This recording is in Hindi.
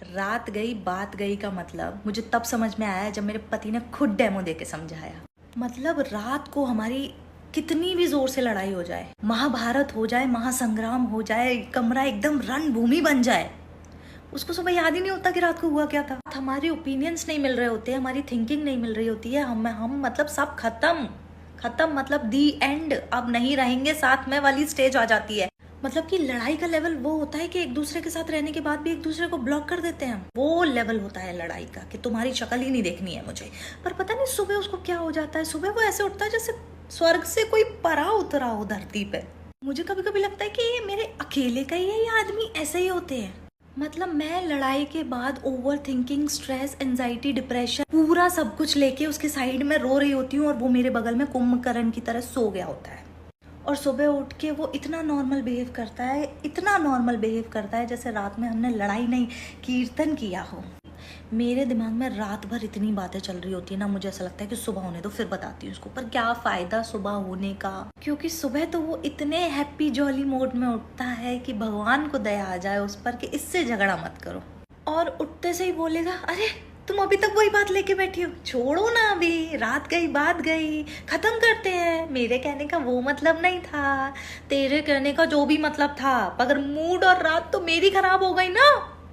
रात गई बात गई का मतलब मुझे तब समझ में आया जब मेरे पति ने खुद डेमो दे के समझाया। मतलब रात को हमारी कितनी भी जोर से लड़ाई हो जाए, महाभारत हो जाए, महासंग्राम हो जाए, कमरा एकदम रणभूमि बन जाए, उसको सुबह याद ही नहीं होता कि रात को हुआ क्या था। हमारे ओपिनियंस नहीं मिल रहे होते, हमारी थिंकिंग नहीं मिल रही होती है, हम मतलब सब खत्म मतलब दी एंड, अब नहीं रहेंगे साथ में वाली स्टेज आ जाती है। मतलब कि लड़ाई का लेवल वो होता है कि एक दूसरे के साथ रहने के बाद भी एक दूसरे को ब्लॉक कर देते हैं। वो लेवल होता है लड़ाई का कि तुम्हारी शक्ल ही नहीं देखनी है मुझे। पर पता नहीं सुबह उसको क्या हो जाता है, सुबह वो ऐसे उठता है जैसे स्वर्ग से कोई परा उतरा हो धरती पे। मुझे कभी कभी लगता है कि ये मेरे अकेले का ही है, ये आदमी ऐसे ही होते हैं। मतलब मैं लड़ाई के बाद over thinking, stress, anxiety, depression, पूरा सब कुछ लेके उसके साइड में रो रही होती हूँ और वो मेरे बगल में कुंभकर्ण की तरह सो गया होता है। और सुबह उठ के वो इतना नॉर्मल बिहेव करता है, इतना नॉर्मल बिहेव करता है जैसे रात में हमने लड़ाई नहीं कीर्तन किया हो। मेरे दिमाग में रात भर इतनी बातें चल रही होती है ना, मुझे ऐसा लगता है कि सुबह होने दो फिर बताती हूँ उसको। पर क्या फायदा सुबह होने का, क्योंकि सुबह तो वो इतने हैप्पी जॉली मोड में उठता है कि भगवान को दया आ जाए उस पर कि इससे झगड़ा मत करो। और उठते से ही बोलेगा, अरे तुम अभी तक वही बात लेके बैठी हो, छोड़ो ना, अभी रात गई बात गई, खत्म करते हैं। मेरे कहने का वो मतलब नहीं था, तेरे कहने का जो भी मतलब था, मगर मूड और रात तो मेरी खराब हो गई ना।